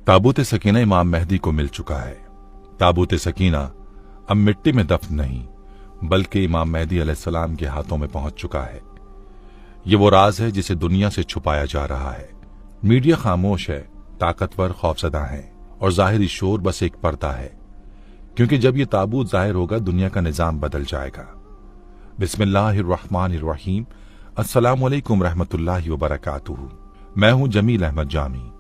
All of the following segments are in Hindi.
ताबूत सकीना इमाम मेहदी को मिल चुका है। ताबूत सकीना अब मिट्टी में दफन नहीं बल्कि इमाम मेहदी अलैहिस्सलाम के हाथों में पहुंच चुका है। ये वो राज है जिसे दुनिया से छुपाया जा रहा है। मीडिया खामोश है, ताकतवर खौफजदा है और जाहिरी शोर बस एक पर्दा है, क्योंकि जब ये ताबूत जाहिर होगा दुनिया का निजाम बदल जाएगा। बिस्मिल्लाहिर्रहमानिर्रहीम। अस्सलामु अलैकुम रहमतुल्लाहि व बरकातुहू। मैं हूं जमील अहमद जामी।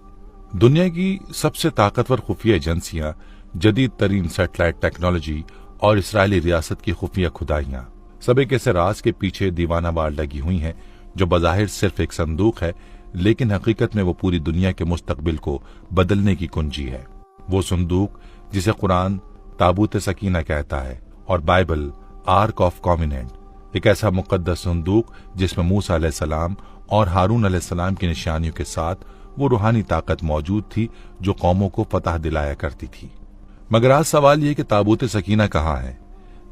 दुनिया की सबसे ताकतवर खुफिया एजेंसियां, जदीद तरीन सैटेलाइट टेक्नोलॉजी और इसराइली रियासत की खुफिया खुदाइयां, सब एक ऐसे राज के पीछे दीवाना बार लगी हुई हैं जो बज़ाहिर सिर्फ एक संदूक है, लेकिन हकीकत में वो पूरी दुनिया के मुस्तकबिल को बदलने की कुंजी है। वो संदूक जिसे कुरान ताबूत सकीना कहता है और बाइबल आर्क ऑफ कॉवेनेंट, एक ऐसा मुकद्दस संदूक जिसमें मूसा अलैहिस्सलाम और हारून अलैहिस्सलाम की निशानियों के साथ वो रूहानी ताकत मौजूद थी जो कौमों को फतह दिलाया करती थी। मगर आज सवाल ये कि ताबूत सकीना कहाँ है?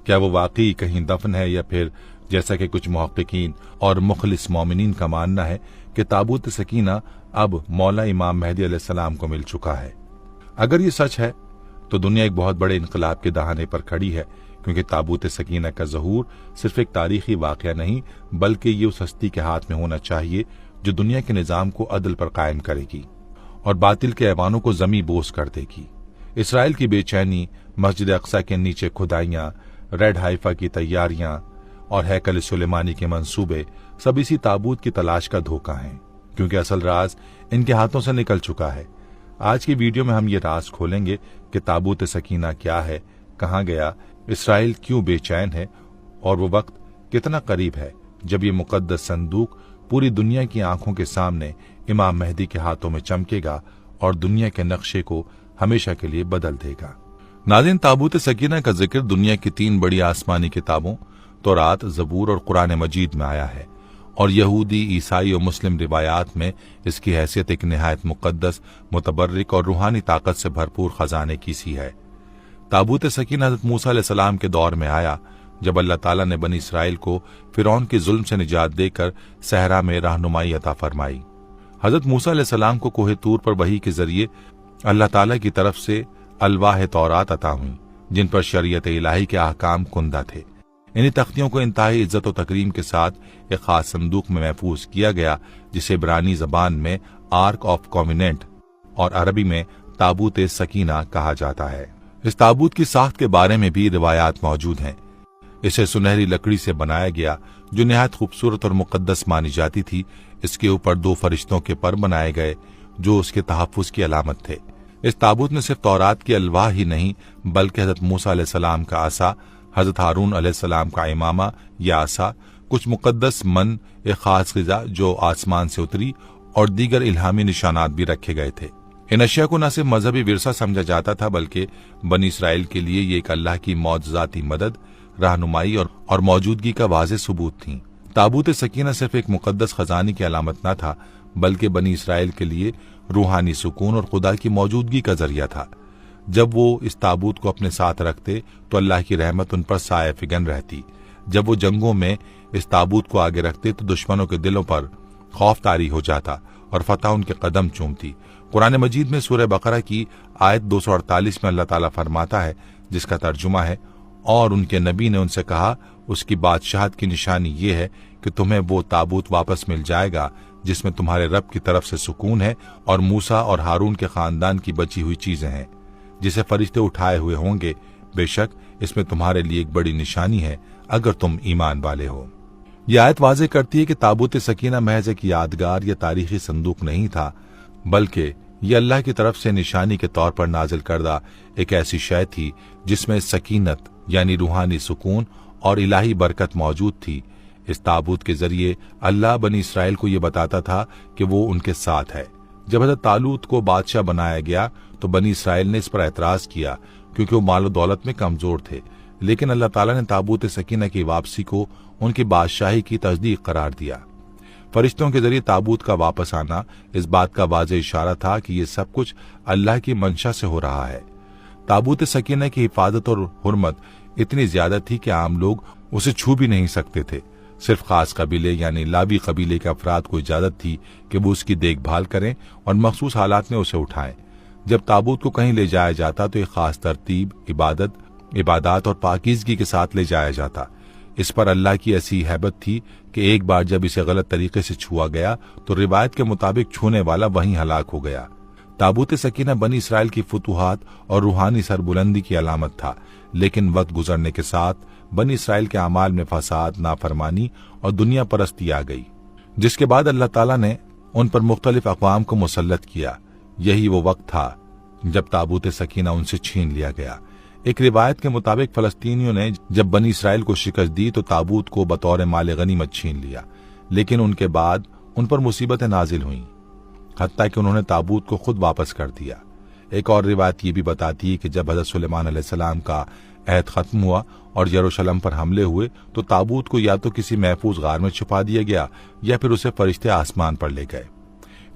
क्या वो वाकई कहीं दफन है, या फिर जैसा कि कुछ मुहक्किकीन और मुखलिस मोमिनीन का मानना है कि ताबूत सकीना अब मौला इमाम मेहदी अलैहिस्सलाम को मिल चुका है? अगर ये सच है तो दुनिया एक बहुत बड़े इनकलाब के दहाने पर खड़ी है, क्योंकि ताबूत सकीना का ज़हूर सिर्फ एक तारीखी वाक़या नहीं बल्कि ये उस हस्ती के हाथ में होना चाहिए जो दुनिया के निज़ाम को अदल पर कायम करेगी और बातिल के ऐवानों को जमी बोस कर देगी। इसराइल की बेचैनी, मस्जिद अक्सा के नीचे खुदाइयां, रेड हाइफा की तैयारियां और हैकल सुलेमानी के मंसूबे सब इसी ताबूत की तलाश का धोखा हैं, क्योंकि असल राज इनके हाथों से निकल चुका है। आज की वीडियो में हम ये राज खोलेंगे कि ताबूत सकीना क्या है, कहाँ गया, इसराइल क्यों बेचैन है और वो वक्त कितना करीब है जब ये मुकद्दस संदूक पूरी दुनिया की आंखों के सामने इमाम मेहदी के हाथों में चमकेगा और दुनिया के नक्शे को हमेशा के लिए बदल देगा। नाज़रीन, ताबूत सकीना का जिक्र दुनिया की 3 बड़ी आसमानी किताबों तौरात, ज़बूर और कुरान मजीद में आया है और यहूदी, ईसाई और मुस्लिम रिवायात में इसकी हैसियत एक निहायत मुकद्दस, मुतबर्रिक और रूहानी ताकत से भरपूर खजाने की सी है। ताबूत सकीना हज़रत मूसा अलैहिस्सलाम के दौर में आया जब अल्लाह ताला ने बनी इसराइल को फिरौन के जुल्म से निजात देकर सहरा में रहनुमाई अता फरमाई। हज़रत मूसा अलैहिस्सलाम को कोहे तूर पर वही के जरिए अल्लाह ताला की तरफ से अलवाह तौरात अता हुई, जिन पर शरीयत इलाही के अहकाम कुंदा थे। इन्हीं तख्तियों को इंतहाई इज्जत और तकरीम के साथ एक खास संदूक में महफूज किया गया, जिसे इब्रानी जबान में आर्क ऑफ कॉवेनेंट और अरबी में ताबूत सकीना कहा जाता है। इस ताबूत की साख्त के बारे में भी रिवायात मौजूद हैं। इसे सुनहरी लकड़ी से बनाया गया जो निहायत खूबसूरत और मुकद्दस मानी जाती थी। इसके ऊपर 2 फरिश्तों के पर बनाए गए जो उसके तहफ्फुज की अलामत थे। इस ताबूत में सिर्फ तौरात की अलवाह ही नहीं बल्कि हज़रत मूसा अलैहिस्सलाम का आसा, हज़रत हारून अलैहिस्सलाम का इमामा या आसा, कुछ मुकद्दस मन, एक खास ग़िज़ा जो आसमान से उतरी और दीगर इल्हामी निशानात भी रखे गए थे। इन अशिया को न सिर्फ मजहबी विरसा समझा जाता था बल्कि बनी इसराइल के लिए ये एक अल्लाह की मौजज़ाती मदद, रहनुमाई और मौजूदगी का वाज़ेह सबूत थी। ताबूत सकीना सिर्फ एक मुकद्दस खजाने की अलामत न था बल्कि बनी इसराइल के लिए रूहानी सुकून और खुदा की मौजूदगी का जरिया था। जब वो इस ताबूत को अपने साथ रखते तो अल्लाह की रहमत उन पर साए फिगन रहती। जब वो जंगों में इस ताबूत को आगे रखते तो दुश्मनों के दिलों पर खौफ तारी हो जाता और फतह उनके कदम चूमती। कुरान मजीद में सूरह बकरा की आयत 248 में अल्लाह ताला फरमाता है, जिसका तर्जुमा है, और उनके नबी ने उनसे कहा, उसकी बादशाहत की निशानी ये है कि तुम्हें वो ताबूत वापस मिल जाएगा जिसमें तुम्हारे रब की तरफ से सुकून है और मूसा और हारून के खानदान की बची हुई चीजें हैं, जिसे फरिश्ते उठाए हुए होंगे। बेशक इसमें तुम्हारे लिए एक बड़ी निशानी है अगर तुम ईमान वाले हो। यह आयत वाज़ेह करती है कि ताबूत सकीना महज एक यादगार या तारीखी संदूक नहीं था बल्कि यह अल्लाह की तरफ से निशानी के तौर पर नाजिल करदा एक ऐसी शय थी जिसमें सकीनत यानी रूहानी सुकून और इलाही बरकत मौजूद थी। इस ताबूत के जरिए अल्लाह बनी इसराइल को यह बताता था कि वो उनके साथ है। जब हज़रत तालूत को बादशाह बनाया गया तो बनी इसराइल ने इस पर एतराज किया क्योंकि वो मालो दौलत में कमजोर थे, लेकिन अल्लाह ताला ने ताबूत सकीना की वापसी को उनकी बादशाही की तस्दीक करार दिया। फरिश्तों के जरिए ताबूत का वापस आना इस बात का वाज़ेह इशारा था कि ये सब कुछ अल्लाह की मंशा से हो रहा है। ताबूत सकीना की हिफाजत और हुर्मत इतनी ज्यादा थी कि आम लोग उसे छू भी नहीं सकते थे। सिर्फ खास कबीले यानी लावी कबीले के अफराद को इजाजत थी कि वो उसकी देखभाल करें और मखसूस हालात में उसे उठाएं। जब ताबूत को कहीं ले जाया जाता तो एक खास तरतीब, इबादत और पाकीज़गी के साथ ले जाया जाता। इस पर अल्लाह की ऐसी हैबत थी कि एक बार जब इसे गलत तरीके से छुआ गया तो रिवायत के मुताबिक छूने वाला वहीं हलाक हो गया। ताबूत सकीना बनी इसराइल की फुतूहात और रूहानी सरबुलंदी की अलामत था, लेकिन वक्त गुजरने के साथ बनी इसराइल के अमाल में फसाद, नाफरमानी और दुनिया परस्ती आ गई, जिसके बाद अल्लाह ताला ने उन पर मुख्तलिफ अक़वाम को मुसल्लत किया। यही वो वक्त था जब ताबूत सकीना उनसे छीन लिया गया। एक रिवायत के मुताबिक फलस्तीनियों ने जब बनी इसराइल को शिकस्त दी तो ताबूत को बतौर माल गनीमत छीन लिया, लेकिन उनके बाद उन पर मुसीबतें नाजिल हुईं, हत्ता कि उन्होंने ताबूत को खुद वापस कर दिया। एक और रिवायत ये भी बताती है कि जब हज़रत सुलेमान अलैहिस्सलाम का अहद खत्म हुआ और यरूशलेम पर हमले हुए तो ताबूत को या तो किसी महफूज गार में छुपा दिया गया या फिर उसे फरिश्ते आसमान पर ले गए।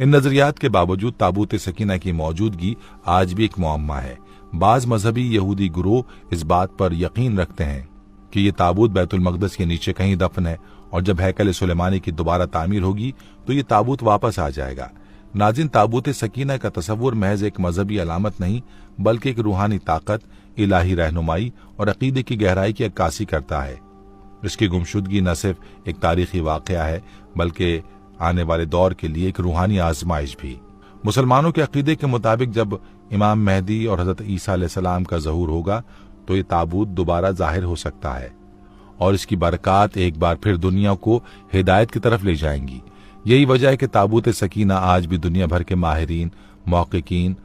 इन नजरियात के बावजूद ताबूत सकीना की मौजूदगी आज भी एक मुअम्मा है। बाज मजहबी यहूदी गुरोह इस बात पर यकीन रखते हैं कि ये ताबूत बैतुल मक़दस के नीचे कहीं दफन है और जब हैकल सुलेमानी की दोबारा तामीर होगी तो ये ताबूत वापस आ जाएगा। नाज़रीन, ताबूत सकीना का तसव्वुर महज एक मजहबी अलामत नहीं बल्कि एक रूहानी ताकत, इलाही रहनुमाई और अकीदे की गहराई की अक्कासी करता है। इसकी गुमशुदगी न सिर्फ एक तारीखी वाक़या है बल्कि आने वाले दौर के लिए एक रूहानी आजमाइश भी। मुसलमानों के अकीदे के मुताबिक जब इमाम मेहदी और हजरत ईसा अलैहिस्सलाम का ज़हूर होगा तो ये ताबूत दोबारा जाहिर हो सकता है और इसकी बरक़ात एक बार फिर दुनिया को हिदायत की तरफ ले जाएंगी। यही वजह है कि ताबूत सकीना आज भी दुनिया भर के माहिरीन, मुहक्किकीन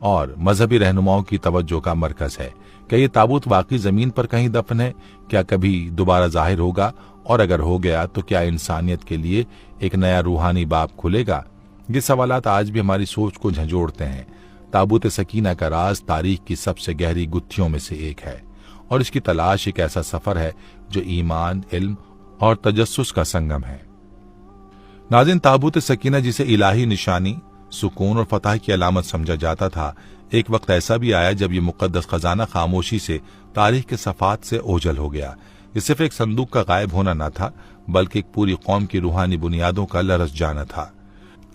और मजहबी रहनुमाओं की तवज्जो का मरकज है। क्या ये ताबूत वाकई जमीन पर कहीं दफन है? क्या कभी दोबारा जाहिर होगा? और अगर हो गया तो क्या इंसानियत के लिए एक नया रूहानी बाब खुलेगा? ये सवालात आज भी हमारी सोच को झंझोड़ते हैं। ताबूत सकीना का राज तारीख की सबसे गहरी गुत्थियों में से एक है और इसकी तलाश एक ऐसा सफर है जो ईमान, इल्म और तजस्सुस का संगम है। नाज़रीन, ताबूत सकीना जिसे इलाही निशानी, सुकून और फतह की अलामत समझा जाता था, एक वक्त ऐसा भी आया जब ये मुकद्दस खजाना खामोशी से तारीख के सफ़ात से ओझल हो गया। ये सिर्फ एक संदूक का गायब होना न था बल्कि एक पूरी कौम की रूहानी बुनियादों का लरस जाना था।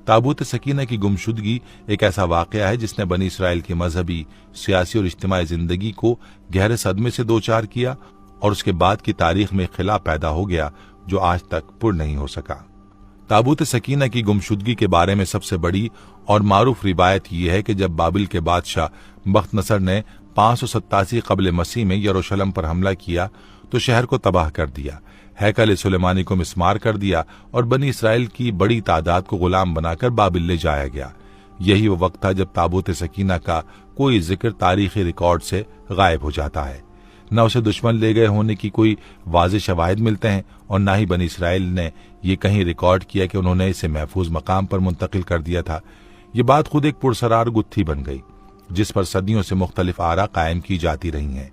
ताबूत सकीना की गुमशुदगी एक ऐसा वाक़या है जिसने बनी इसराइल की मजहबी, सियासी और इज्तिमाई जिंदगी को गहरे सदमे से दो चार किया और उसके बाद की तारीख में खिला पैदा हो गया जो आज तक पुर नहीं हो सका। ताबूत सकीना की गुमशुदगी के बारे में सबसे बड़ी और मारूफ रिवायत यह है कि जब बाबिल के बादशाह बख्तनसर ने 587 क़ब्ल मसीह में यरूशलेम पर हमला किया तो शहर को तबाह कर दिया, हैकल सुलेमानी को मिस्मार कर दिया और बनी इसराइल की बड़ी तादाद को गुलाम बनाकर बाबिल ले जाया गया। यही वो वक्त था जब ताबूत सकीना का कोई जिक्र तारीखी रिकॉर्ड से गायब हो जाता है। न उसे दुश्मन ले गए होने की कोई वाज़ेह शवाहिद मिलते हैं और न ही बनी इसराइल ने ये कहीं रिकॉर्ड किया कि उन्होंने इसे महफूज मकाम पर मुंतकिल कर दिया था। ये बात खुद एक पुरसरार गुत्थी बन गई जिस पर सदियों से मुख्तलिफ आरा कायम की जाती रही हैं।